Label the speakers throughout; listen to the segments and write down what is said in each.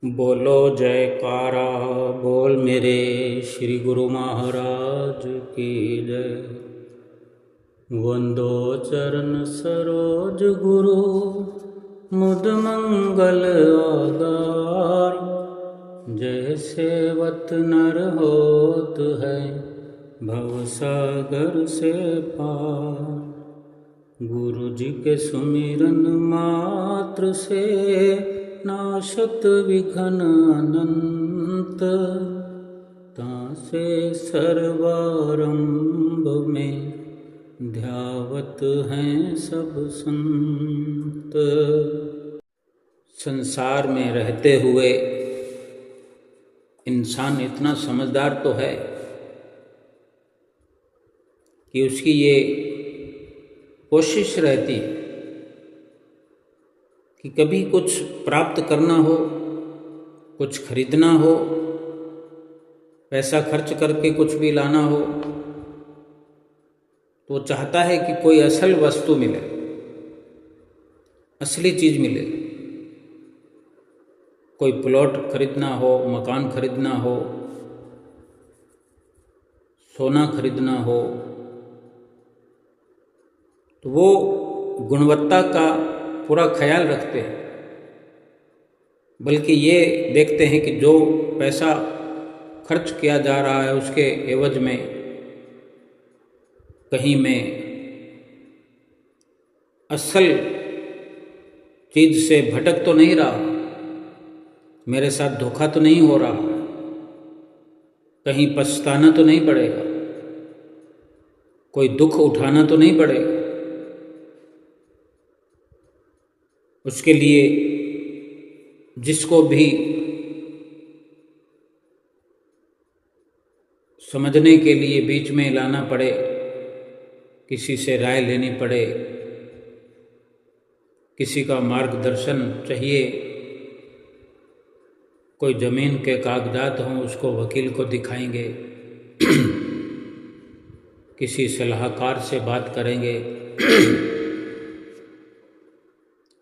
Speaker 1: बोलो जयकारा बोल मेरे श्री गुरु महाराज की जय। वंदो चरण सरोज गुरु मुद मंगल आधार। जैसे वत नर होत है भव सागर से पार। गुरु जी के सुमिरन मात्र से नाशत विघ्न अनंत। तासे सर्वारंभ में ध्यावत हैं सब संत। संसार में रहते हुए इंसान इतना समझदार तो है कि उसकी ये कोशिश रहती कि कभी कुछ प्राप्त करना हो, कुछ खरीदना हो, पैसा खर्च करके कुछ भी लाना हो, तो वो चाहता है कि कोई असल वस्तु मिले, असली चीज़ मिले। कोई प्लॉट खरीदना हो, मकान खरीदना हो, सोना खरीदना हो, तो वो गुणवत्ता का पूरा ख्याल रखते हैं। बल्कि ये देखते हैं कि जो पैसा खर्च किया जा रहा है उसके एवज में कहीं मैं असल चीज़ से भटक तो नहीं रहा, मेरे साथ धोखा तो नहीं हो रहा, कहीं पछताना तो नहीं पड़ेगा, कोई दुख उठाना तो नहीं पड़ेगा। उसके लिए जिसको भी समझने के लिए बीच में लाना पड़े, किसी से राय लेनी पड़े, किसी का मार्गदर्शन चाहिए, कोई ज़मीन के कागजात हों उसको वकील को दिखाएंगे, किसी सलाहकार से बात करेंगे।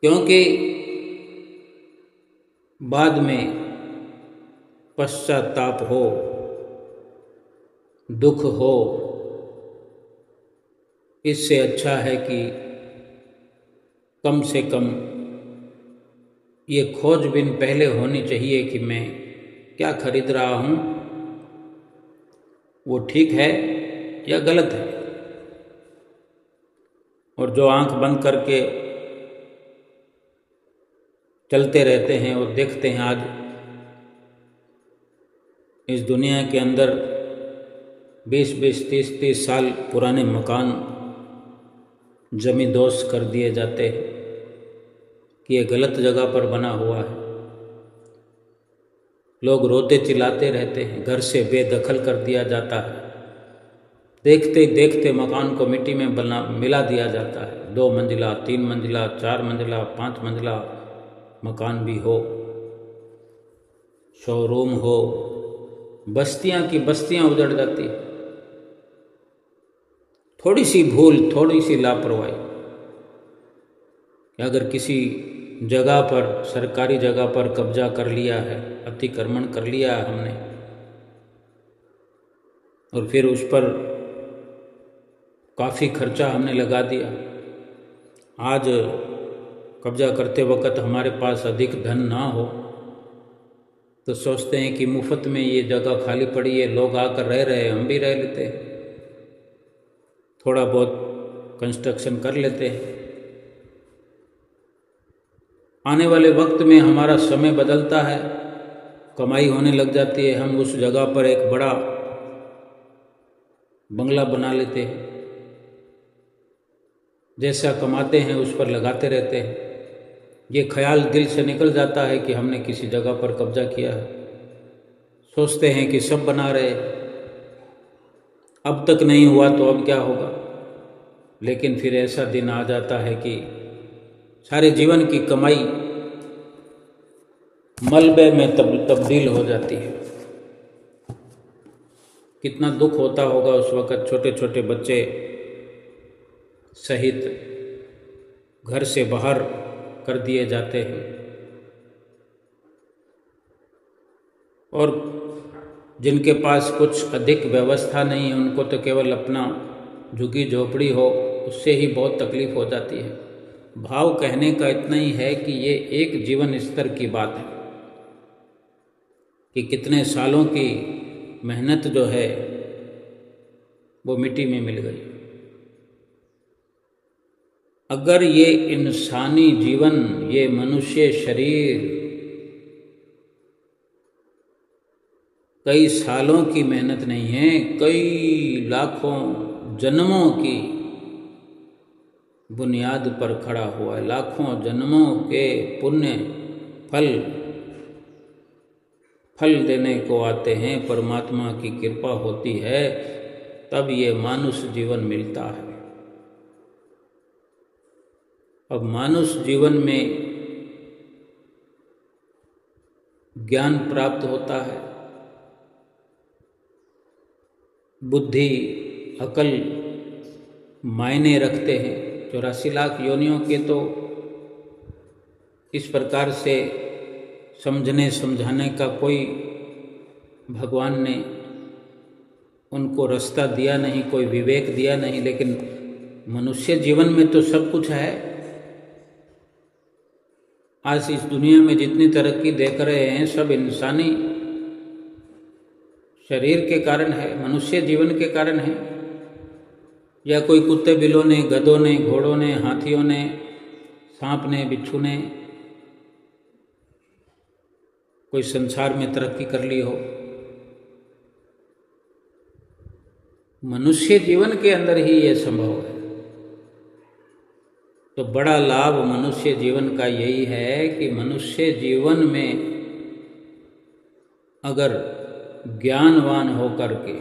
Speaker 1: क्योंकि बाद में पश्चाताप हो, दुख हो, इससे अच्छा है कि कम से कम ये खोजबीन पहले होनी चाहिए कि मैं क्या खरीद रहा हूँ, वो ठीक है या गलत है। और जो आंख बंद करके चलते रहते हैं और देखते हैं आज इस दुनिया के अंदर 20-20, 30-30 साल पुराने मकान जमींदोज कर दिए जाते हैं कि ये गलत जगह पर बना हुआ है। लोग रोते चिल्लाते रहते हैं, घर से बेदखल कर दिया जाता है। देखते देखते मकान को मिट्टी में मिला दिया जाता है। 2 मंजिला, 3 मंजिला, 4 मंजिला, 5 मंजिला मकान भी हो, शोरूम हो, बस्तियां की बस्तियां उजड़ जाती है। थोड़ी सी भूल, थोड़ी सी लापरवाही कि अगर किसी जगह पर, सरकारी जगह पर कब्जा कर लिया है, अतिक्रमण कर लिया है हमने, और फिर उस पर काफ़ी खर्चा हमने लगा दिया। आज कब्जा करते वक्त हमारे पास अधिक धन ना हो तो सोचते हैं कि मुफ्त में ये जगह खाली पड़ी है, लोग आकर रह रहे हैं, हम भी रह लेते हैं, थोड़ा बहुत कंस्ट्रक्शन कर लेते हैं। आने वाले वक्त में हमारा समय बदलता है, कमाई होने लग जाती है, हम उस जगह पर एक बड़ा बंगला बना लेते हैं, जैसा कमाते हैं उस पर लगाते रहते हैं। ये ख्याल दिल से निकल जाता है कि हमने किसी जगह पर कब्जा किया है। सोचते हैं कि सब बना रहे, अब तक नहीं हुआ तो अब क्या होगा। लेकिन फिर ऐसा दिन आ जाता है कि सारे जीवन की कमाई मलबे में तब्दील हो जाती है। कितना दुख होता होगा उस वक़्त। छोटे छोटे बच्चे सहित घर से बाहर कर दिए जाते हैं। और जिनके पास कुछ अधिक व्यवस्था नहीं है उनको तो केवल अपना झुग्गी झोपड़ी हो उससे ही बहुत तकलीफ हो जाती है। भाव कहने का इतना ही है कि ये एक जीवन स्तर की बात है कि कितने सालों की मेहनत जो है वो मिट्टी में मिल गई। अगर ये इंसानी जीवन, ये मनुष्य शरीर कई सालों की मेहनत नहीं है, कई लाखों जन्मों की बुनियाद पर खड़ा हुआ है। लाखों जन्मों के पुण्य फल देने को आते हैं, परमात्मा की कृपा होती है तब ये मानुष जीवन मिलता है। अब मानुष जीवन में ज्ञान प्राप्त होता है, बुद्धि अकल मायने रखते हैं। 84 लाख योनियों के तो इस प्रकार से समझने समझाने का कोई भगवान ने उनको रास्ता दिया नहीं, कोई विवेक दिया नहीं, लेकिन मनुष्य जीवन में तो सब कुछ है। आज इस दुनिया में जितनी तरक्की देख रहे हैं सब इंसानी शरीर के कारण है, मनुष्य जीवन के कारण है, या कोई कुत्ते बिल्लों ने, गधों ने, घोड़ों ने, हाथियों ने, सांप ने, बिच्छू ने कोई संसार में तरक्की कर ली हो। मनुष्य जीवन के अंदर ही ये संभव है। तो बड़ा लाभ मनुष्य जीवन का यही है कि मनुष्य जीवन में अगर ज्ञानवान होकर के,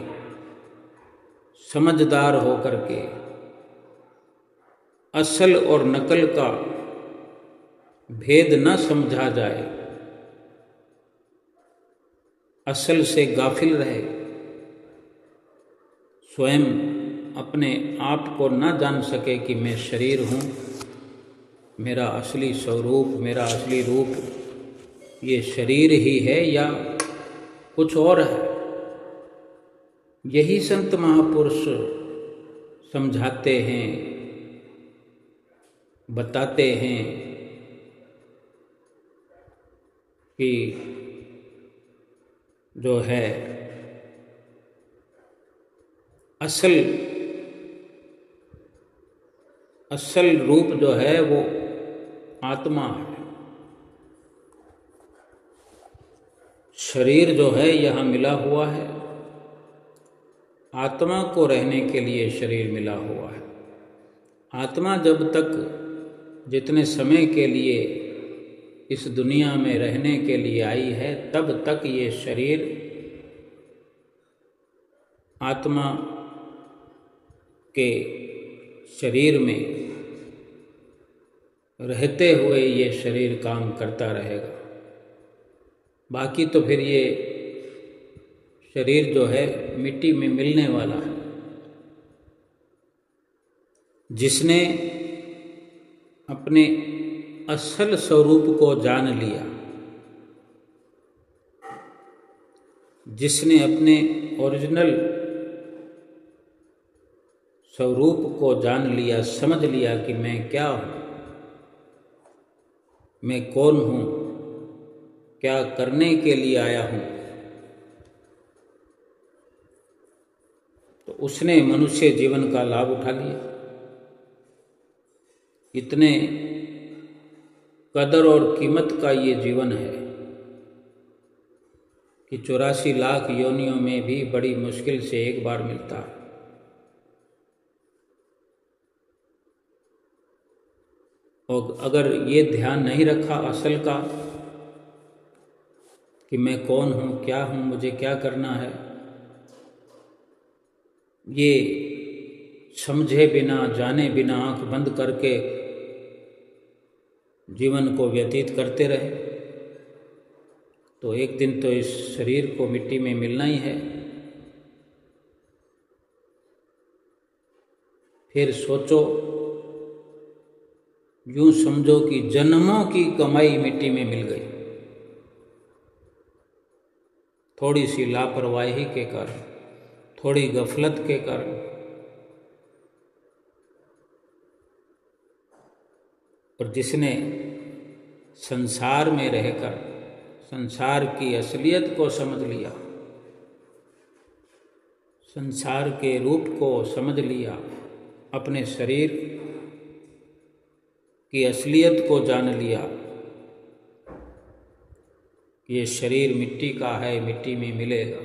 Speaker 1: समझदार होकर के असल और नकल का भेद न समझा जाए, असल से गाफिल रहे, स्वयं अपने आप को न जान सके कि मैं शरीर हूँ, मेरा असली स्वरूप, मेरा असली रूप ये शरीर ही है या कुछ और है। यही संत महापुरुष समझाते हैं, बताते हैं कि जो है असल रूप जो है वो आत्मा है। शरीर जो है यहाँ मिला हुआ है, आत्मा को रहने के लिए शरीर मिला हुआ है। आत्मा जब तक जितने समय के लिए इस दुनिया में रहने के लिए आई है तब तक ये शरीर आत्मा के शरीर में रहते हुए ये शरीर काम करता रहेगा। बाकी तो फिर ये शरीर जो है मिट्टी में मिलने वाला है। जिसने अपने असल स्वरूप को जान लिया, जिसने अपने ओरिजिनल स्वरूप को जान लिया, समझ लिया कि मैं क्या हूँ, मैं कौन हूँ, क्या करने के लिए आया हूँ, तो उसने मनुष्य जीवन का लाभ उठा लिया। इतने कदर और कीमत का ये जीवन है कि 84 लाख योनियों में भी बड़ी मुश्किल से एक बार मिलता है। और अगर ये ध्यान नहीं रखा असल का कि मैं कौन हूँ, क्या हूँ, मुझे क्या करना है, ये समझे बिना, जाने बिना आंख बंद करके जीवन को व्यतीत करते रहे तो एक दिन तो इस शरीर को मिट्टी में मिलना ही है। फिर सोचो, यूं समझो कि जन्मों की कमाई मिट्टी में मिल गई। थोड़ी सी लापरवाही के कारण, थोड़ी गफलत के कारण और जिसने संसार में रहकर संसार की असलियत को समझ लिया, संसार के रूप को समझ लिया, अपने शरीर की असलियत को जान लिया कि ये शरीर मिट्टी का है, मिट्टी में मिलेगा,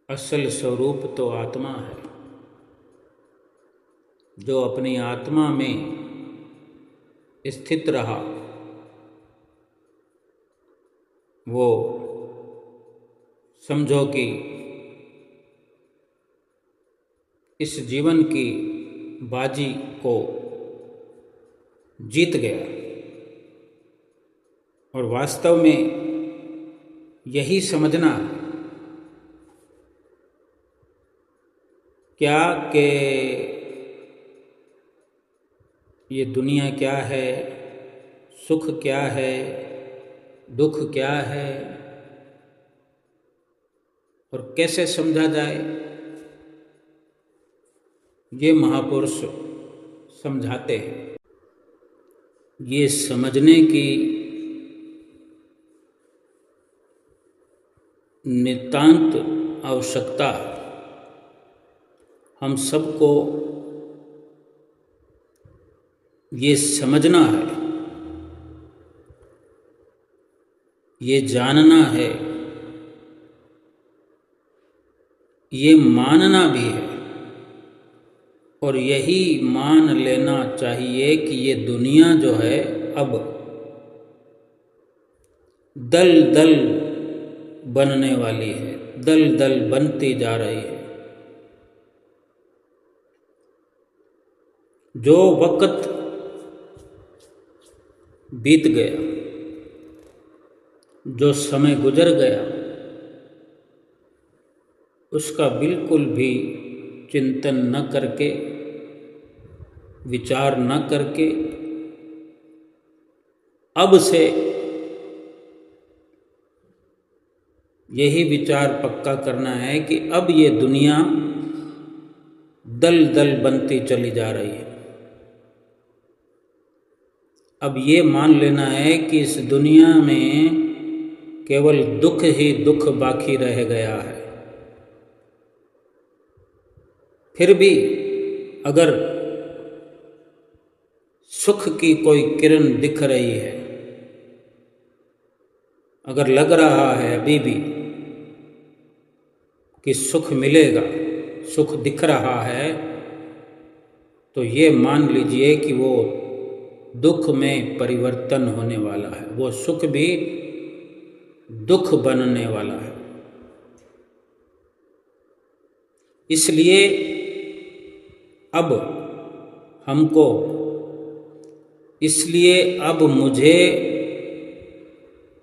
Speaker 1: असल स्वरूप तो आत्मा है। जो अपनी आत्मा में स्थित रहा वो समझो कि इस जीवन की बाजी को जीत गया। और वास्तव में यही समझना क्या कि ये दुनिया क्या है, सुख क्या है, दुख क्या है और कैसे समझा जाए, ये महापुरुष समझाते हैं। ये समझने की नितांत आवश्यकता हम सबको ये समझना है, ये जानना है, ये मानना भी है और यही मान लेना चाहिए कि ये दुनिया जो है अब दल दल बनने वाली है, दल दल बनती जा रही है। जो वक्त बीत गया, जो समय गुजर गया, उसका बिल्कुल भी चिंतन न करके, विचार न करके अब से यही विचार पक्का करना है कि अब ये दुनिया दल दल बनती चली जा रही है। अब ये मान लेना है कि इस दुनिया में केवल दुख ही दुख बाकी रह गया है। फिर भी अगर सुख की कोई किरण दिख रही है, अगर लग रहा है अभी भी कि सुख मिलेगा, सुख दिख रहा है, तो ये मान लीजिए कि वो दुख में परिवर्तन होने वाला है, वो सुख भी दुख बनने वाला है। इसलिए अब हमको, इसलिए अब मुझे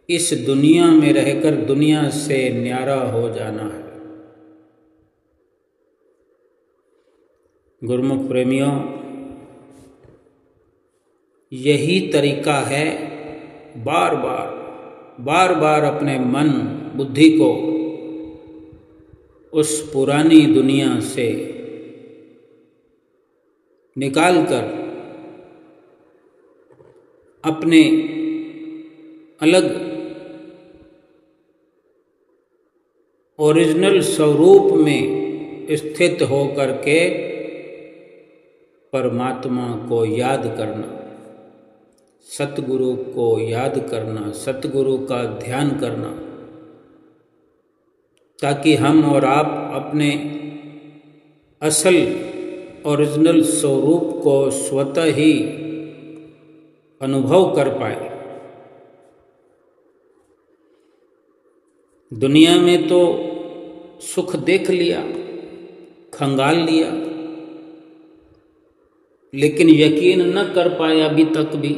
Speaker 1: इस दुनिया में रहकर दुनिया से न्यारा हो जाना है। गुरुमुख प्रेमियों, यही तरीका है बार बार अपने मन बुद्धि को उस पुरानी दुनिया से निकालकर अपने अलग ओरिजिनल स्वरूप में स्थित होकर के परमात्मा को याद करना, सतगुरु को याद करना, सतगुरु का ध्यान करना, ताकि हम और आप अपने असल ओरिजिनल स्वरूप को स्वतः ही अनुभव कर पाए। दुनिया में तो सुख देख लिया, खंगाल लिया, लेकिन यकीन न कर पाए अभी तक भी।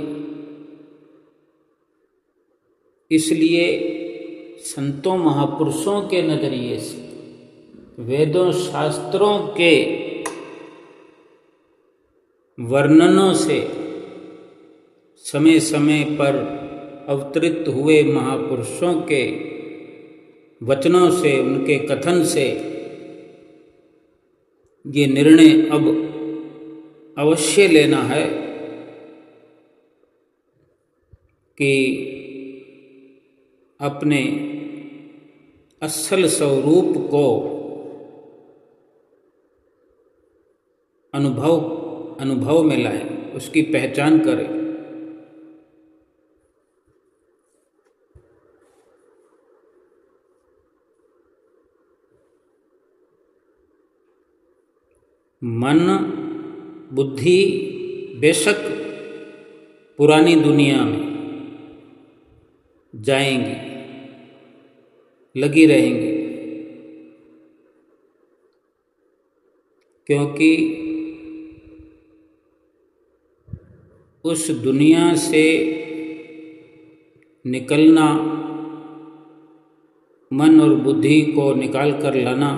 Speaker 1: इसलिए संतों महापुरुषों के नजरिए से, वेदों शास्त्रों के वर्णनों से, समय समय पर अवतरित हुए महापुरुषों के वचनों से, उनके कथन से ये निर्णय अब अवश्य लेना है कि अपने असल स्वरूप को अनुभव में लाएं, उसकी पहचान करें। मन बुद्धि बेशक पुरानी दुनिया में जाएंगी, लगी रहेंगी, क्योंकि उस दुनिया से निकलना, मन और बुद्धि को निकाल कर लाना,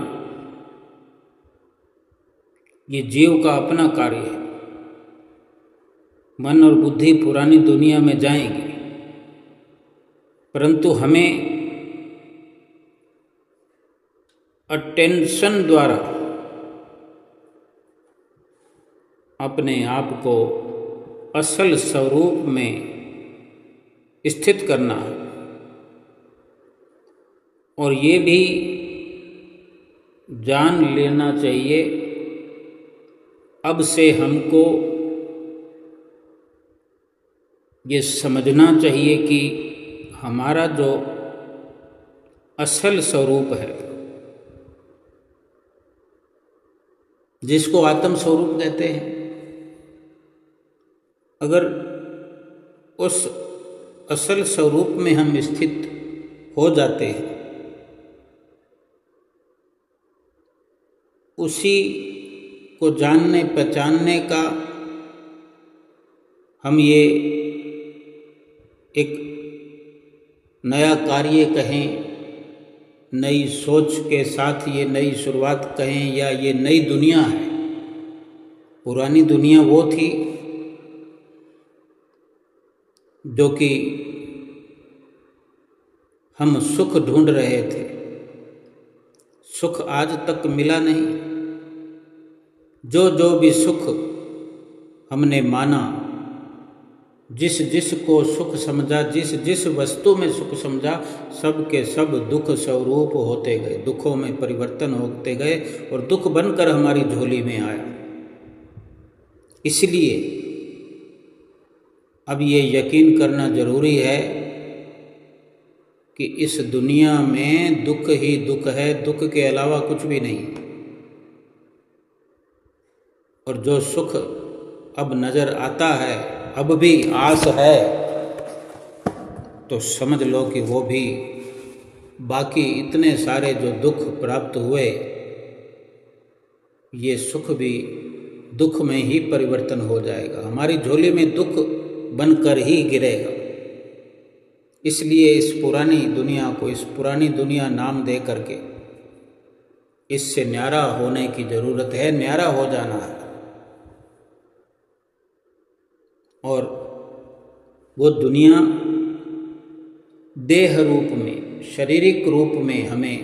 Speaker 1: ये जीव का अपना कार्य है। मन और बुद्धि पुरानी दुनिया में जाएंगे, परंतु हमें अटेंशन द्वारा अपने आप को असल स्वरूप में स्थित करना है। और ये भी जान लेना चाहिए, अब से हमको ये समझना चाहिए कि हमारा जो असल स्वरूप है, जिसको आत्म स्वरूप कहते हैं, अगर उस असल स्वरूप में हम स्थित हो जाते हैं, उसी को जानने पहचानने का हम ये एक नया कार्य कहें, नई सोच के साथ ये नई शुरुआत कहें, या ये नई दुनिया है। पुरानी दुनिया वो थी जो कि हम सुख ढूंढ रहे थे, सुख आज तक मिला नहीं। जो जो भी सुख हमने माना, जिस जिस को सुख समझा, जिस जिस वस्तु में सुख समझा, सब के सब दुख स्वरूप होते गए, दुखों में परिवर्तन होते गए और दुख बनकर हमारी झोली में आया। इसलिए अब ये यकीन करना जरूरी है कि इस दुनिया में दुख ही दुख है, दुख के अलावा कुछ भी नहीं। और जो सुख अब नज़र आता है, अब भी आस है, तो समझ लो कि वो भी बाकी इतने सारे जो दुख प्राप्त हुए, ये सुख भी दुख में ही परिवर्तन हो जाएगा, हमारी झोली में दुख बनकर ही गिरेगा। इसलिए इस पुरानी दुनिया को, इस पुरानी दुनिया नाम दे करके इससे न्यारा होने की ज़रूरत है, न्यारा हो जाना है। और वो दुनिया देह रूप में, शारीरिक रूप में हमें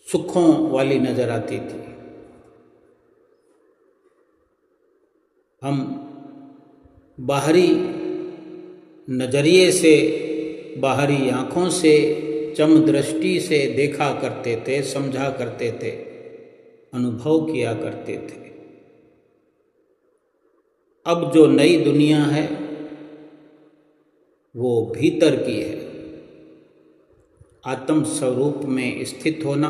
Speaker 1: सुखों वाली नजर आती थी। हम बाहरी नजरिए से, बाहरी आँखों से, चम दृष्टि से देखा करते थे, समझा करते थे, अनुभव किया करते थे। अब जो नई दुनिया है वो भीतर की है। आत्म स्वरूप में स्थित होना,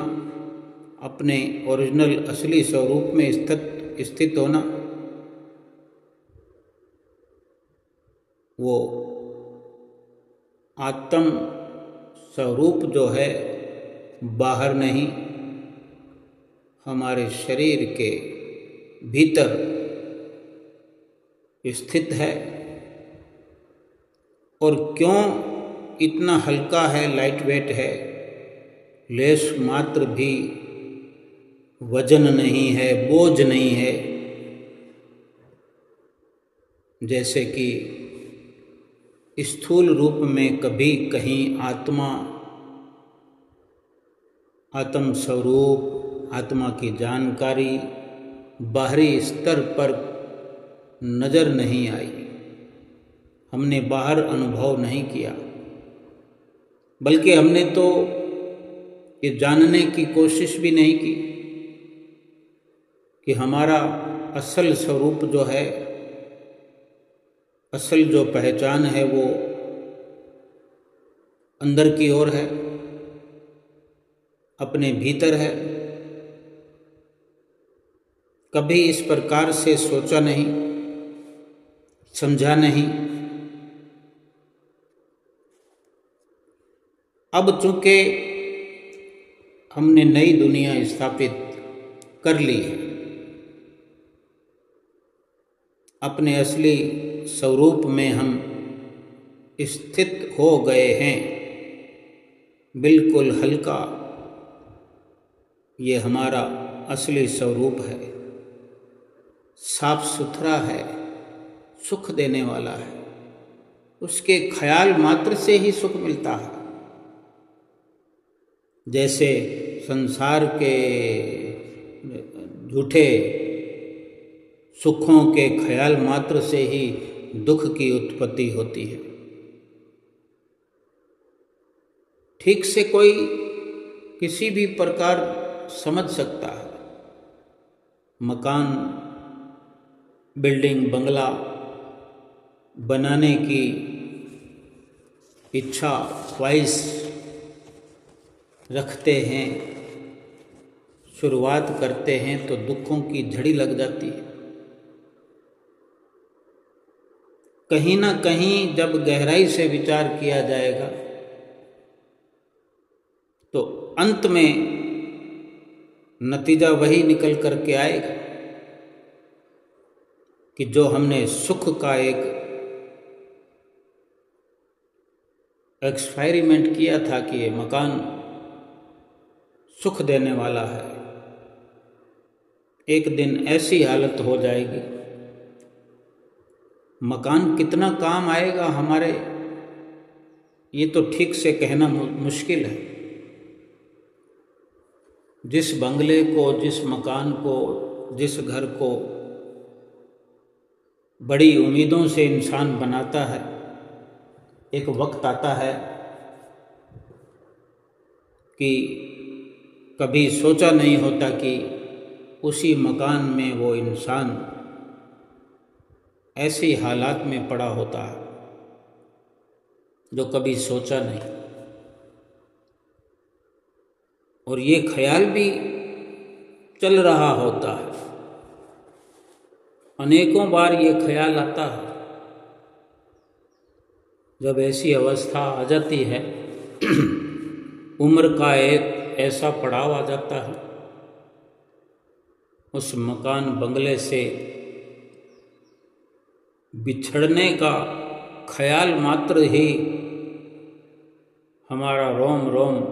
Speaker 1: अपने ओरिजिनल असली स्वरूप में स्थित होना, वो आत्म स्वरूप जो है बाहर नहीं, हमारे शरीर के भीतर स्थित है। और क्यों इतना हल्का है, लाइट वेट है, लेश मात्र भी वजन नहीं है, बोझ नहीं है। जैसे कि स्थूल रूप में कभी कहीं आत्मा आत्म स्वरूप, आत्मा की जानकारी बाहरी स्तर पर नज़र नहीं आई, हमने बाहर अनुभव नहीं किया, बल्कि हमने तो ये जानने की कोशिश भी नहीं की कि हमारा असल स्वरूप जो है, असल जो पहचान है वो अंदर की ओर है, अपने भीतर है। कभी इस प्रकार से सोचा नहीं, समझा नहीं। अब चूंकि हमने नई दुनिया स्थापित कर ली है, अपने असली स्वरूप में हम स्थित हो गए हैं, बिल्कुल हल्का, ये हमारा असली स्वरूप है, साफ सुथरा है, सुख देने वाला है, उसके ख्याल मात्र से ही सुख मिलता है। जैसे संसार के झूठे सुखों के ख्याल मात्र से ही दुख की उत्पत्ति होती है। ठीक से कोई किसी भी प्रकार समझ सकता है, मकान, बिल्डिंग, बंगला बनाने की इच्छा, ख्वाहिश रखते हैं, शुरुआत करते हैं तो दुखों की झड़ी लग जाती है। कहीं ना कहीं जब गहराई से विचार किया जाएगा तो अंत में नतीजा वही निकल करके आएगा कि जो हमने सुख का एक एक्सपेरिमेंट किया था कि ये मकान सुख देने वाला है, एक दिन ऐसी हालत हो जाएगी, मकान कितना काम आएगा हमारे, ये तो ठीक से कहना मुश्किल है। जिस बंगले को, जिस मकान को, जिस घर को बड़ी उम्मीदों से इंसान बनाता है, एक वक्त आता है कि कभी सोचा नहीं होता कि उसी मकान में वो इंसान ऐसी हालात में पड़ा होता है जो कभी सोचा नहीं। और ये ख्याल भी चल रहा होता है, अनेकों बार ये ख्याल आता है। जब ऐसी अवस्था आ जाती है, उम्र का एक ऐसा पड़ाव आ जाता है, उस मकान बंगले से बिछड़ने का ख्याल मात्र ही हमारा रोम रोम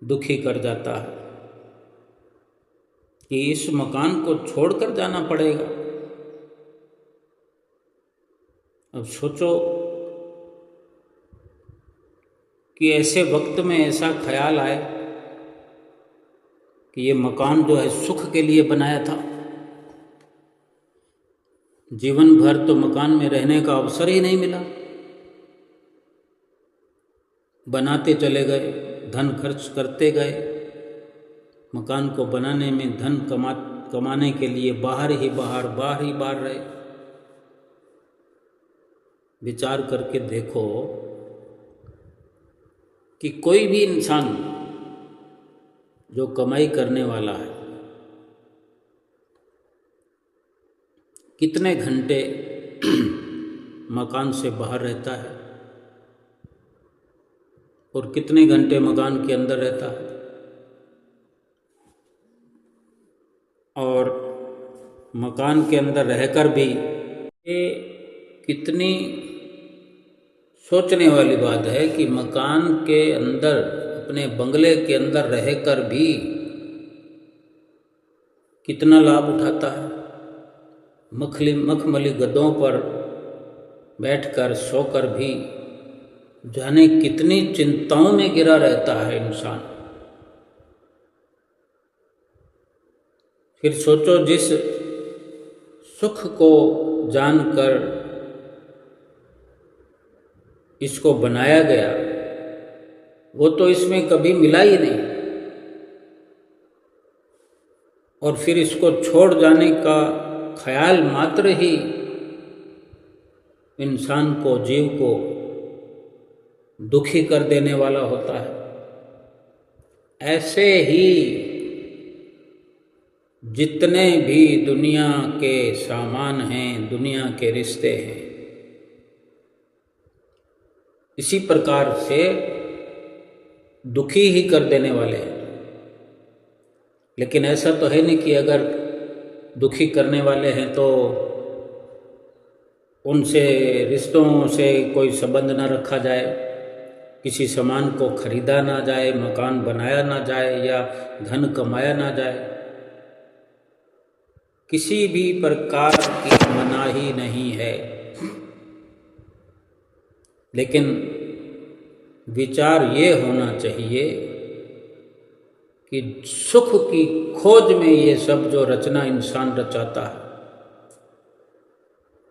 Speaker 1: दुखी कर जाता है कि इस मकान को छोड़कर जाना पड़ेगा। अब सोचो कि ऐसे वक्त में ऐसा ख्याल आए कि ये मकान जो है सुख के लिए बनाया था, जीवन भर तो मकान में रहने का अवसर ही नहीं मिला, बनाते चले गए, धन खर्च करते गए, मकान को बनाने में धन कमाने के लिए बाहर ही बाहर रहे। विचार करके देखो कि कोई भी इंसान जो कमाई करने वाला है, कितने घंटे मकान से बाहर रहता है और कितने घंटे मकान के अंदर रहता है, और मकान के अंदर रहकर भी ये कितनी सोचने वाली बात है कि मकान के अंदर, अपने बंगले के अंदर रहकर भी कितना लाभ उठाता है। मखमली गद्दों पर बैठकर सोकर भी जाने कितनी चिंताओं में गिरा रहता है इंसान। फिर सोचो, जिस सुख को जानकर इसको बनाया गया वो तो इसमें कभी मिला ही नहीं, और फिर इसको छोड़ जाने का ख्याल मात्र ही इंसान को, जीव को दुखी कर देने वाला होता है। ऐसे ही जितने भी दुनिया के सामान हैं, दुनिया के रिश्ते हैं, इसी प्रकार से दुखी ही कर देने वाले हैं। लेकिन ऐसा तो है नहीं कि अगर दुखी करने वाले हैं तो उनसे, रिश्तों से कोई संबंध ना रखा जाए, किसी सामान को खरीदा ना जाए, मकान बनाया ना जाए या धन कमाया ना जाए। किसी भी प्रकार की मनाही नहीं है। लेकिन विचार ये होना चाहिए कि सुख की खोज में ये सब जो रचना इंसान रचाता है,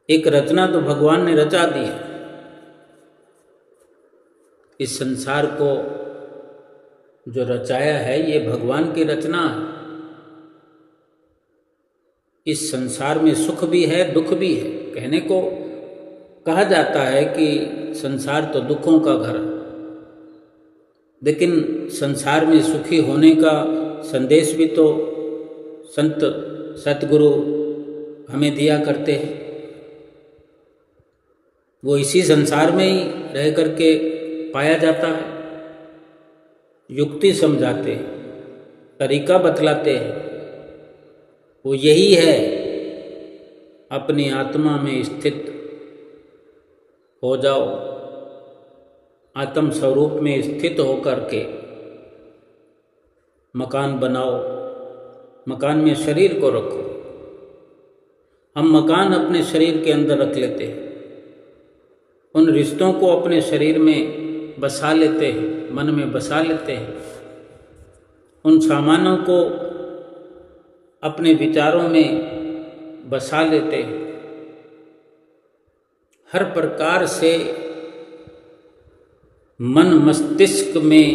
Speaker 1: एक रचना तो भगवान ने रचा दी है। इस संसार को जो रचाया है ये भगवान की रचना है। इस संसार में सुख भी है, दुख भी है। कहने को कहा जाता है कि संसार तो दुखों का घर है, लेकिन संसार में सुखी होने का संदेश भी तो संत सतगुरु हमें दिया करते हैं। वो इसी संसार में ही रह करके पाया जाता है। युक्ति समझाते हैं, तरीका बतलाते हैं। वो यही है, अपनी आत्मा में स्थित हो जाओ, आत्म स्वरूप में स्थित होकर के मकान बनाओ, मकान में शरीर को रखो। हम मकान अपने शरीर के अंदर रख लेते हैं, उन रिश्तों को अपने शरीर में बसा लेते हैं, मन में बसा लेते हैं, उन सामानों को अपने विचारों में बसा लेते हैं। हर प्रकार से मन मस्तिष्क में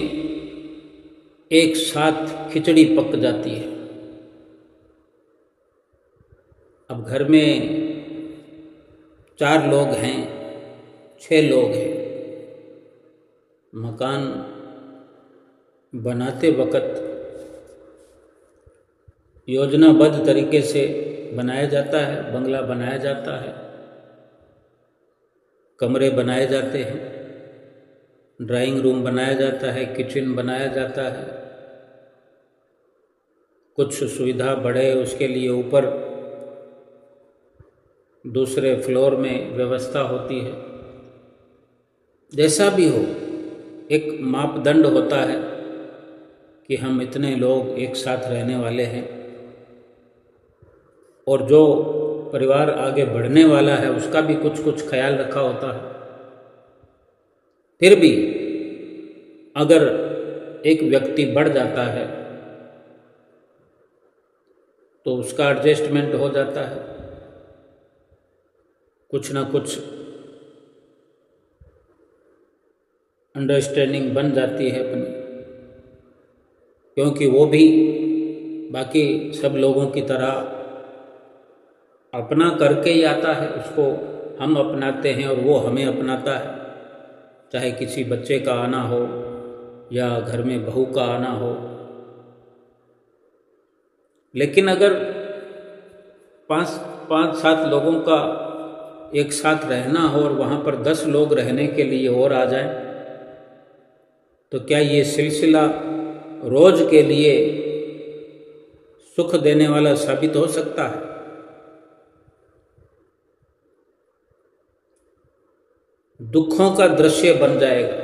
Speaker 1: एक साथ खिचड़ी पक जाती है। अब घर में 4 लोग हैं, 6 लोग हैं, मकान बनाते वक्त योजनाबद्ध तरीके से बनाया जाता है, बंगला बनाया जाता है, कमरे बनाए जाते हैं, ड्राइंग रूम बनाया जाता है, किचन बनाया जाता है, कुछ सुविधा बढ़े उसके लिए ऊपर दूसरे फ्लोर में व्यवस्था होती है। जैसा भी हो, एक मापदंड होता है कि हम इतने लोग एक साथ रहने वाले हैं, और जो परिवार आगे बढ़ने वाला है उसका भी कुछ कुछ ख्याल रखा होता है। फिर भी अगर एक व्यक्ति बढ़ जाता है तो उसका एडजस्टमेंट हो जाता है, कुछ ना कुछ अंडरस्टैंडिंग बन जाती है अपनी, क्योंकि वो भी बाकी सब लोगों की तरह अपना करके ही आता है। उसको हम अपनाते हैं और वो हमें अपनाता है, चाहे किसी बच्चे का आना हो या घर में बहू का आना हो। लेकिन अगर 5-7 लोगों का एक साथ रहना हो और वहाँ पर 10 लोग रहने के लिए और आ जाएं, तो क्या ये सिलसिला रोज के लिए सुख देने वाला साबित हो सकता है? दुखों का दृश्य बन जाएगा,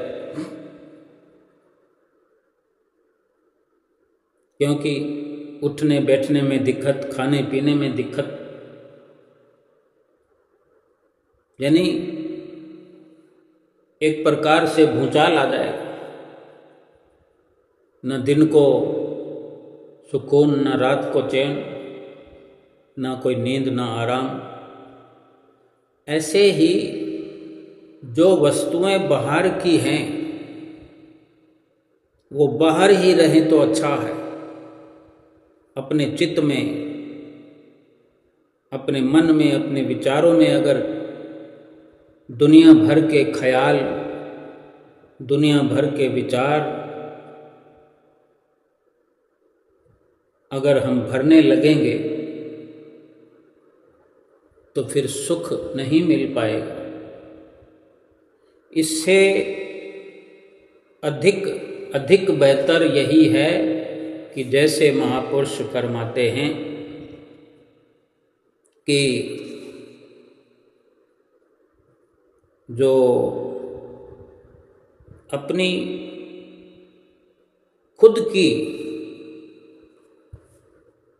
Speaker 1: क्योंकि उठने बैठने में दिक्कत, खाने पीने में दिक्कत, यानी एक प्रकार से भूचाल आ जाएगा। न दिन को सुकून, न रात को चैन, ना कोई नींद, ना आराम। ऐसे ही जो वस्तुएं बाहर की हैं वो बाहर ही रहें तो अच्छा है। अपने चित्त में, अपने मन में, अपने विचारों में अगर दुनिया भर के ख्याल, दुनिया भर के विचार अगर हम भरने लगेंगे तो फिर सुख नहीं मिल पाएगा। इससे अधिक बेहतर यही है कि जैसे महापुरुष फरमाते हैं कि जो अपनी खुद की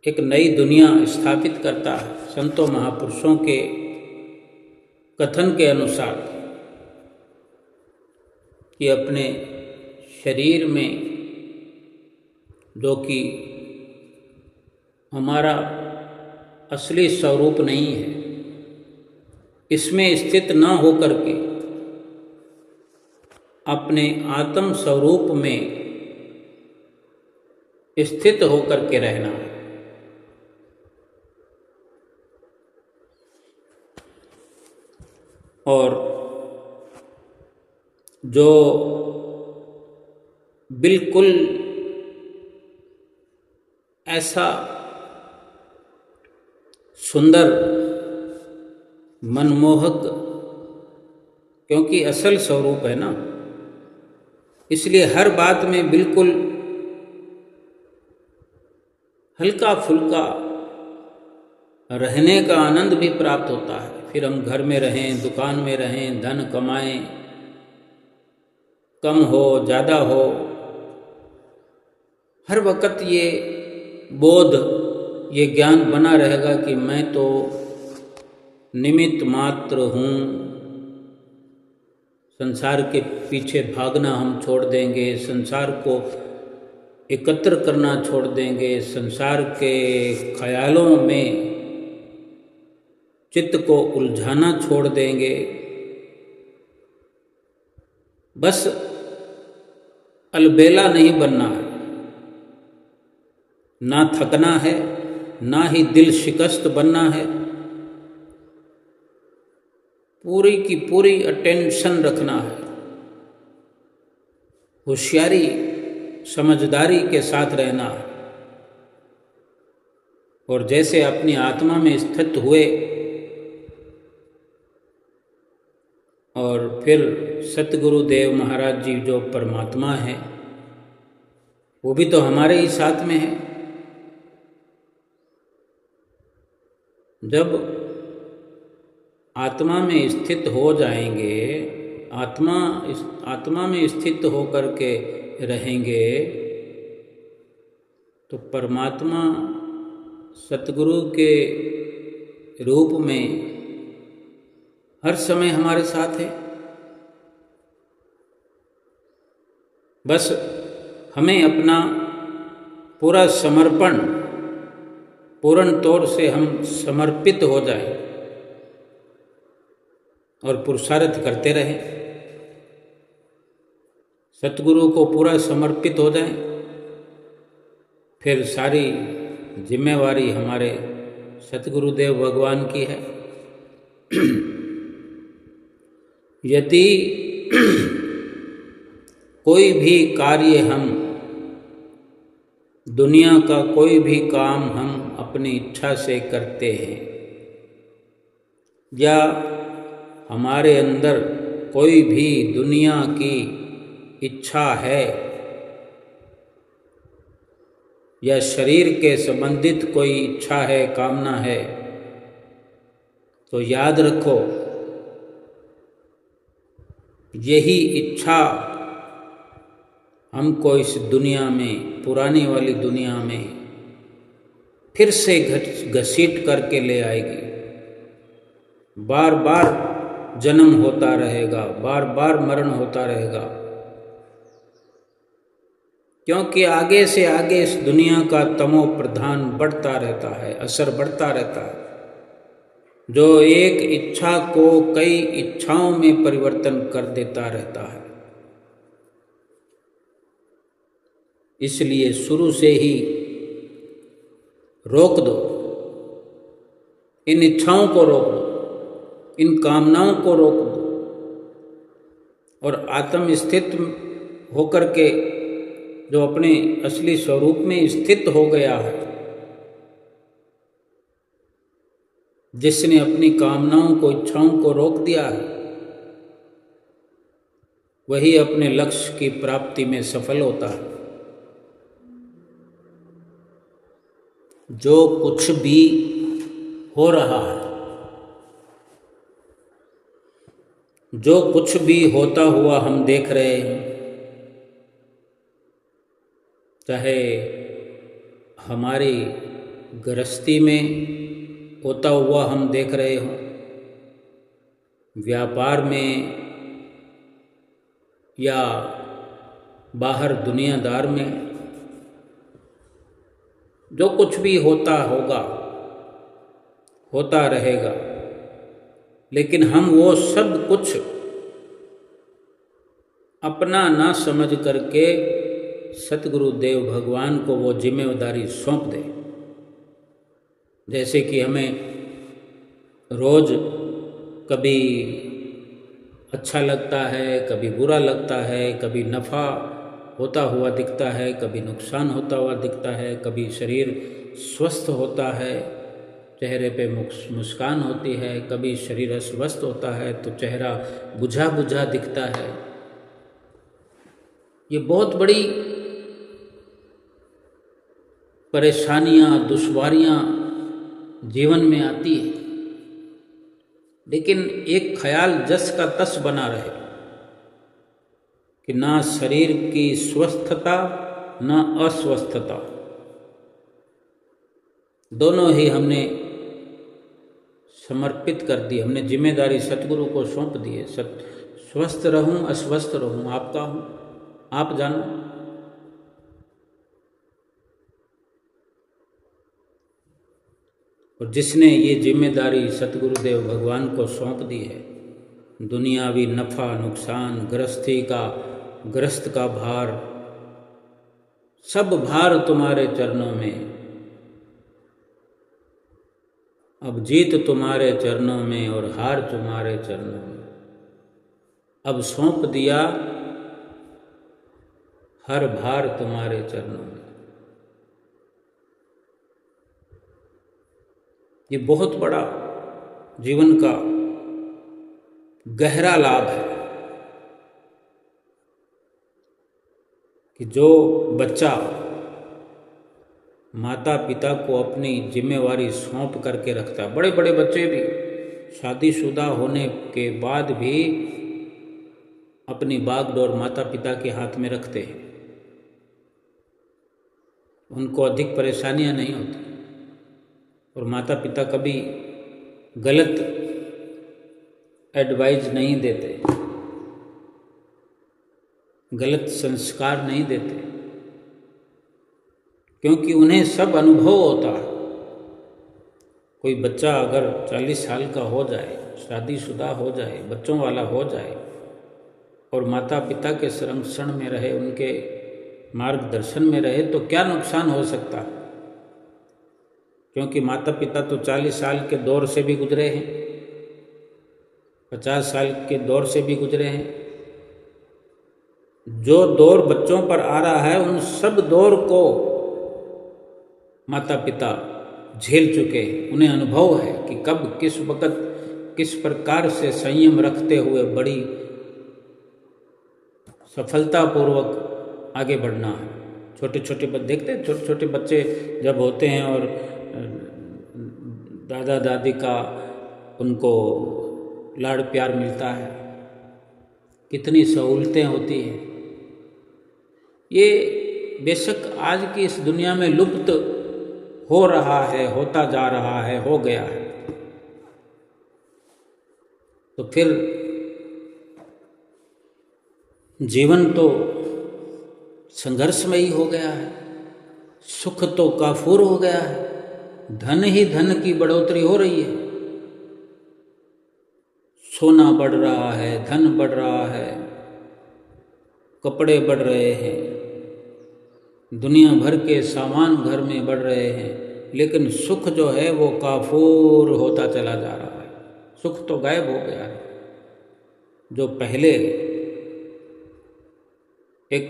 Speaker 1: एक नई दुनिया स्थापित करता है, संतों महापुरुषों के कथन के अनुसार, कि अपने शरीर में जो कि हमारा असली स्वरूप नहीं है, इसमें स्थित न होकर के अपने आत्म स्वरूप में स्थित होकर के रहना है। और जो बिल्कुल ऐसा सुंदर, मनमोहक, क्योंकि असल स्वरूप है ना, इसलिए हर बात में बिल्कुल हल्का फुल्का रहने का आनंद भी प्राप्त होता है। फिर हम घर में रहें, दुकान में रहें, धन कमाएं, कम हो ज़्यादा हो, हर वक्त ये बोध, ये ज्ञान बना रहेगा कि मैं तो निमित्त मात्र हूँ। संसार के पीछे भागना हम छोड़ देंगे, संसार को एकत्र करना छोड़ देंगे, संसार के ख्यालों में चित्त को उलझाना छोड़ देंगे। बस अलबेला नहीं बनना है, ना थकना है, ना ही दिल शिकस्त बनना है। पूरी की पूरी अटेंशन रखना है, होशियारी, समझदारी के साथ रहना है। और जैसे अपनी आत्मा में स्थित हुए और फिर सतगुरुदेव महाराज जी जो परमात्मा हैं वो भी तो हमारे ही साथ में है। जब आत्मा में स्थित हो जाएंगे, आत्मा में स्थित होकर के रहेंगे तो परमात्मा सतगुरु के रूप में हर समय हमारे साथ है। बस हमें अपना पूरा समर्पण, पूर्ण तौर से हम समर्पित हो जाएं और पुरुषार्थ करते रहें, सतगुरु को पूरा समर्पित हो जाएं, फिर सारी जिम्मेवारी हमारे सतगुरुदेव भगवान की है। यदि कोई भी कार्य हम, दुनिया का कोई भी काम हम अपनी इच्छा से करते हैं, या हमारे अंदर कोई भी दुनिया की इच्छा है, या शरीर के संबंधित कोई इच्छा है, कामना है, तो याद रखो यही इच्छा हमको इस दुनिया में, पुरानी वाली दुनिया में फिर से घसीट करके ले आएगी। बार बार जन्म होता रहेगा, बार बार मरण होता रहेगा, क्योंकि आगे से आगे इस दुनिया का तमो प्रधान बढ़ता रहता है, असर बढ़ता रहता है, जो एक इच्छा को कई इच्छाओं में परिवर्तन कर देता रहता है। इसलिए शुरू से ही रोक दो, इन इच्छाओं को रोक दो, इन कामनाओं को रोक दो, और आत्मस्थित होकर के जो अपने असली स्वरूप में स्थित हो गया है, जिसने अपनी कामनाओं को, इच्छाओं को रोक दिया है, वही अपने लक्ष्य की प्राप्ति में सफल होता है। जो कुछ भी हो रहा है, जो कुछ भी होता हुआ हम देख रहे हैं, चाहे हमारी गृहस्थी में होता हुआ हम देख रहे हों, व्यापार में या बाहर दुनियादार में, जो कुछ भी होता होगा, होता रहेगा, लेकिन हम वो सब कुछ अपना ना समझ करके सतगुरु देव भगवान को वो जिम्मेदारी सौंप दें। जैसे कि हमें रोज कभी अच्छा लगता है, कभी बुरा लगता है, कभी नफ़ा होता हुआ दिखता है, कभी नुकसान होता हुआ दिखता है, कभी शरीर स्वस्थ होता है, चेहरे पे मुस्कान होती है, कभी शरीर अस्वस्थ होता है तो चेहरा बुझा बुझा दिखता है। ये बहुत बड़ी परेशानियाँ, दुश्वारियाँ जीवन में आती है, लेकिन एक ख्याल जस का तस बना रहे कि ना शरीर की स्वस्थता ना अस्वस्थता, दोनों ही हमने समर्पित कर दी, हमने जिम्मेदारी सतगुरु को सौंप दी है। स्वस्थ रहूं अस्वस्थ रहूं आपका हूं, आप जानो। और जिसने ये जिम्मेदारी सतगुरुदेव भगवान को सौंप दी है, दुनियावी नफ़ा नुकसान, ग्रस्त का भार, सब भार तुम्हारे चरणों में, अब जीत तुम्हारे चरणों में और हार तुम्हारे चरणों में, अब सौंप दिया हर भार तुम्हारे चरणों में। ये बहुत बड़ा जीवन का गहरा लाभ है कि जो बच्चा माता पिता को अपनी जिम्मेवारी सौंप करके रखता है, बड़े बड़े बच्चे भी शादीशुदा होने के बाद भी अपनी बागडोर माता पिता के हाथ में रखते हैं, उनको अधिक परेशानियां नहीं होती, और माता पिता कभी गलत एडवाइस नहीं देते, गलत संस्कार नहीं देते, क्योंकि उन्हें सब अनुभव होता है। कोई बच्चा अगर 40 साल का हो जाए, शादीशुदा हो जाए, बच्चों वाला हो जाए और माता पिता के संरक्षण में रहे, उनके मार्गदर्शन में रहे, तो क्या नुकसान हो सकता है? क्योंकि माता पिता तो 40 साल के दौर से भी गुजरे हैं, 50 साल के दौर से भी गुजरे हैं। जो दौर बच्चों पर आ रहा है, उन सब दौर को माता पिता झेल चुके हैं, उन्हें अनुभव है कि कब किस वक़्त किस प्रकार से संयम रखते हुए बड़ी सफलतापूर्वक आगे बढ़ना है। छोटे छोटे बच्चे देखते हैं, छोटे छोटे बच्चे जब होते हैं और दादा दादी का उनको लाड़ प्यार मिलता है, कितनी सहूलतें होती हैं। ये बेशक आज की इस दुनिया में लुप्त हो रहा है, होता जा रहा है, हो गया है, तो फिर जीवन तो संघर्षमयी हो गया है, सुख तो काफूर हो गया है, धन ही धन की बढ़ोतरी हो रही है, सोना बढ़ रहा है, धन बढ़ रहा है, कपड़े बढ़ रहे हैं, दुनिया भर के सामान घर में बढ़ रहे हैं, लेकिन सुख जो है वो काफूर होता चला जा रहा है। सुख तो गायब हो गया है। जो पहले एक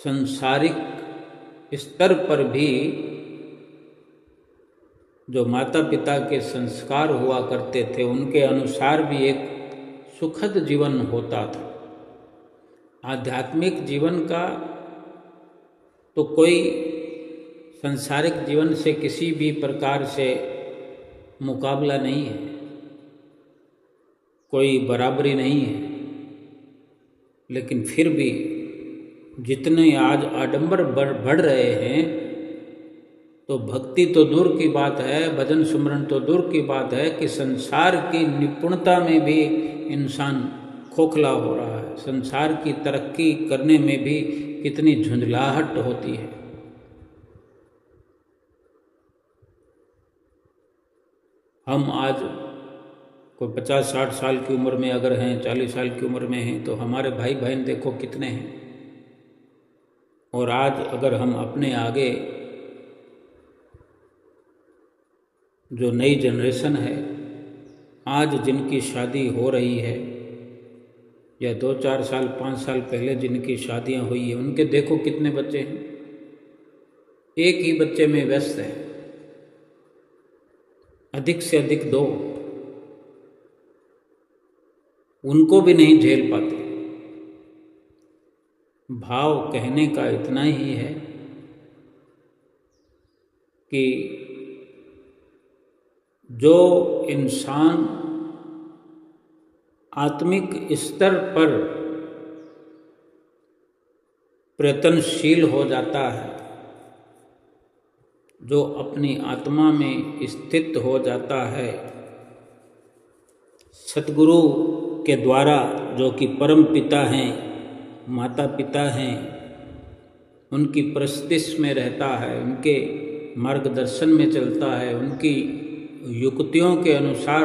Speaker 1: संसारिक स्तर पर भी जो माता पिता के संस्कार हुआ करते थे, उनके अनुसार भी एक सुखद जीवन होता था। आध्यात्मिक जीवन का तो कोई संसारिक जीवन से किसी भी प्रकार से मुकाबला नहीं है, कोई बराबरी नहीं है। लेकिन फिर भी जितने आज आडंबर बढ़ रहे हैं, तो भक्ति तो दूर की बात है, भजन सुमरन तो दूर की बात है कि संसार की निपुणता में भी इंसान खोखला हो रहा है। संसार की तरक्की करने में भी कितनी झुंझलाहट होती है। हम आज कोई 50-60 साल की उम्र में अगर हैं, 40 साल की उम्र में हैं, तो हमारे भाई बहन देखो कितने हैं। और आज अगर हम अपने आगे जो नई जनरेशन है, आज जिनकी शादी हो रही है या 2-4 साल 5 साल पहले जिनकी शादियां हुई हैं, उनके देखो कितने बच्चे हैं, एक ही बच्चे में व्यस्त है, अधिक से अधिक 2, उनको भी नहीं झेल पाते। भाव कहने का इतना ही है कि जो इंसान आत्मिक स्तर पर प्रयत्नशील हो जाता है, जो अपनी आत्मा में स्थित हो जाता है, सतगुरु के द्वारा, जो कि परम पिता हैं, माता पिता हैं, उनकी परस्तिश में रहता है, उनके मार्गदर्शन में चलता है, उनकी युक्तियों के अनुसार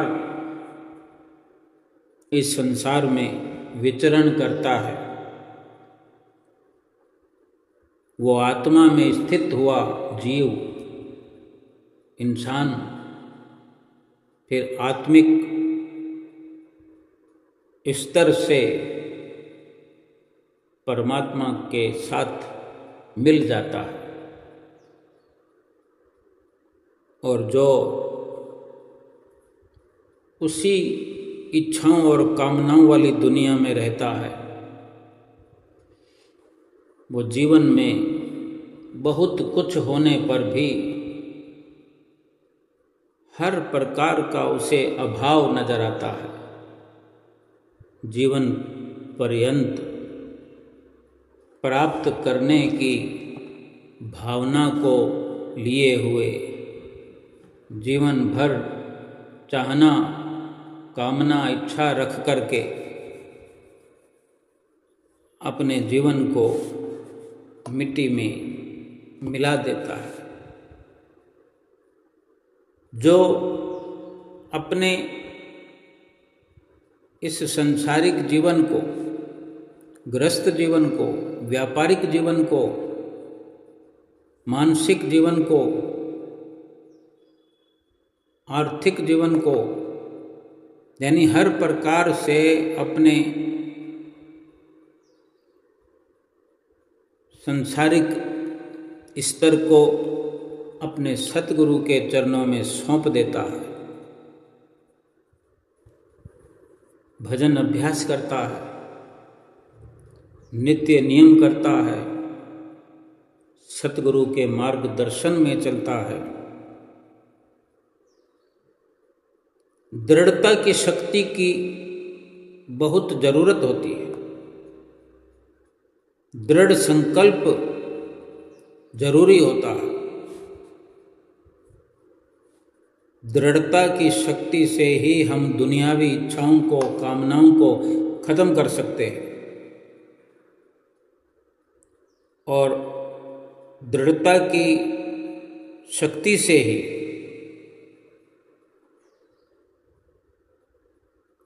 Speaker 1: इस संसार में विचरण करता है, वो आत्मा में स्थित हुआ जीव इंसान फिर आत्मिक स्तर से परमात्मा के साथ मिल जाता है। और जो उसी इच्छाओं और कामनाओं वाली दुनिया में रहता है, वो जीवन में बहुत कुछ होने पर भी हर प्रकार का उसे अभाव नजर आता है। जीवन पर्यंत प्राप्त करने की भावना को लिए हुए जीवन भर चाहना, कामना, इच्छा रख करके अपने जीवन को मिट्टी में मिला देता है। जो अपने इस संसारिक जीवन को, गृहस्थ जीवन को, व्यापारिक जीवन को, मानसिक जीवन को, आर्थिक जीवन को, यानी हर प्रकार से अपने सांसारिक स्तर को अपने सतगुरु के चरणों में सौंप देता है, भजन अभ्यास करता है, नित्य नियम करता है, सतगुरु के मार्गदर्शन में चलता है, दृढ़ता की शक्ति की बहुत जरूरत होती है। दृढ़ संकल्प जरूरी होता है। दृढ़ता की शक्ति से ही हम दुनियावी इच्छाओं को, कामनाओं को खत्म कर सकते हैं। और दृढ़ता की शक्ति से ही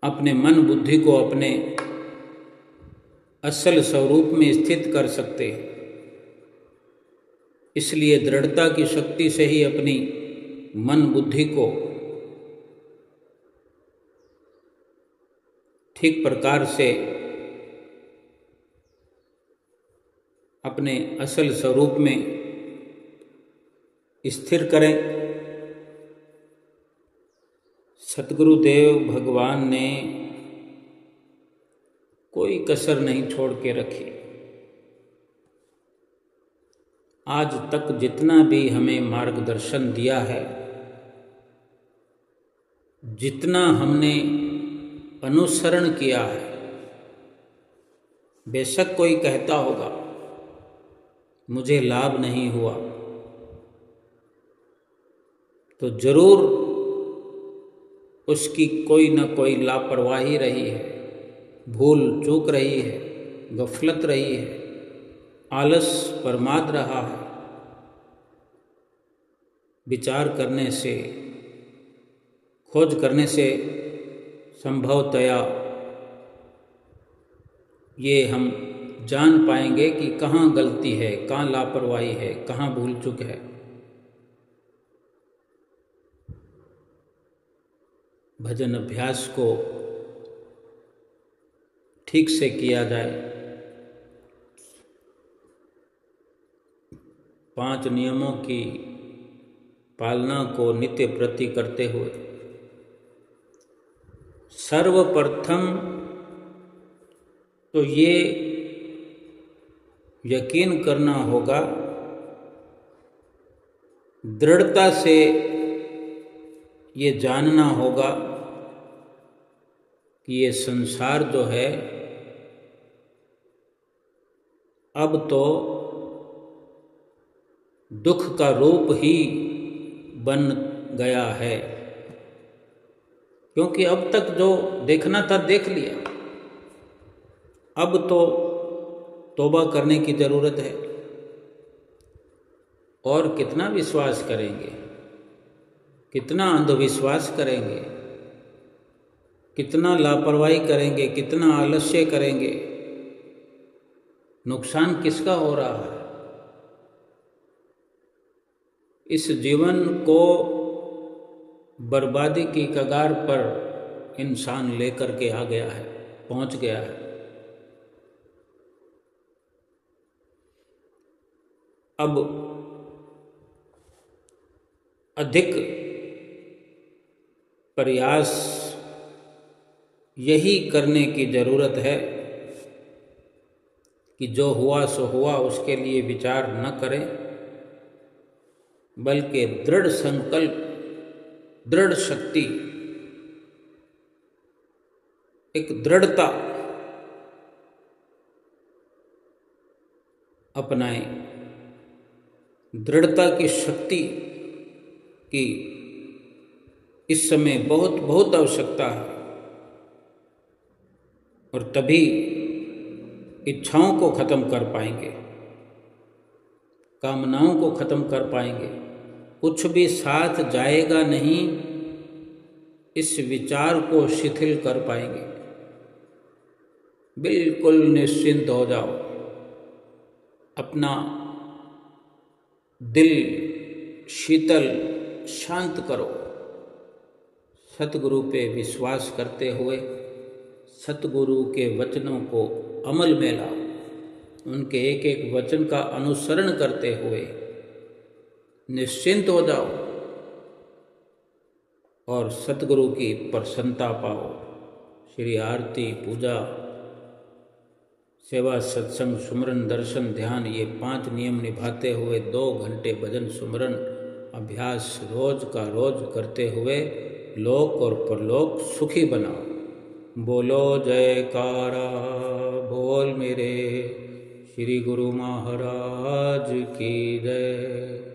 Speaker 1: अपने मन बुद्धि को अपने असल स्वरूप में स्थित कर सकते हैं। इसलिए दृढ़ता की शक्ति से ही अपनी मन बुद्धि को ठीक प्रकार से अपने असल स्वरूप में स्थिर करें। सतगुरुदेव भगवान ने कोई कसर नहीं छोड़ के रखी। आज तक जितना भी हमें मार्गदर्शन दिया है, जितना हमने अनुसरण किया है, बेशक कोई कहता होगा मुझे लाभ नहीं हुआ, तो जरूर उसकी कोई न कोई लापरवाही रही है, भूल चूक रही है, गफलत रही है, आलस प्रमाद रहा है। विचार करने से, खोज करने से संभवतया ये हम जान पाएंगे कि कहाँ गलती है, कहाँ लापरवाही है, कहाँ भूल चूक है। भजन अभ्यास को ठीक से किया जाए, 5 नियमों की पालना को नित्य प्रति करते हुए सर्वप्रथम तो ये यकीन करना होगा, दृढ़ता से ये जानना होगा कि ये संसार जो है अब तो दुख का रूप ही बन गया है। क्योंकि अब तक जो देखना था देख लिया, अब तो तौबा करने की ज़रूरत है। और कितना विश्वास करेंगे, कितना अंधविश्वास करेंगे, कितना लापरवाही करेंगे, कितना आलस्य करेंगे, नुकसान किसका हो रहा है। इस जीवन को बर्बादी की कगार पर इंसान लेकर के आ गया है, पहुंच गया है। अब अधिक प्रयास यही करने की ज़रूरत है कि जो हुआ सो हुआ, उसके लिए विचार न करें, बल्कि दृढ़ संकल्प, दृढ़ शक्ति, एक दृढ़ता अपनाएं। दृढ़ता की शक्ति की इस समय बहुत बहुत आवश्यकता है। और तभी इच्छाओं को खत्म कर पाएंगे, कामनाओं को खत्म कर पाएंगे। कुछ भी साथ जाएगा नहीं, इस विचार को शिथिल कर पाएंगे। बिल्कुल निश्चिंत हो जाओ, अपना दिल शीतल शांत करो, सतगुरु पे विश्वास करते हुए सतगुरु के वचनों को अमल में लाओ, उनके एक एक वचन का अनुसरण करते हुए निश्चिंत हो जाओ और सतगुरु की प्रसन्नता पाओ। श्री आरती, पूजा, सेवा, सत्संग, सुमरन, दर्शन, ध्यान, ये 5 नियम निभाते हुए 2 घंटे भजन सुमरन अभ्यास रोज का रोज करते हुए लोक और परलोक सुखी बनाओ। बोलो जयकारा बोल मेरे श्री गुरु महाराज की जय।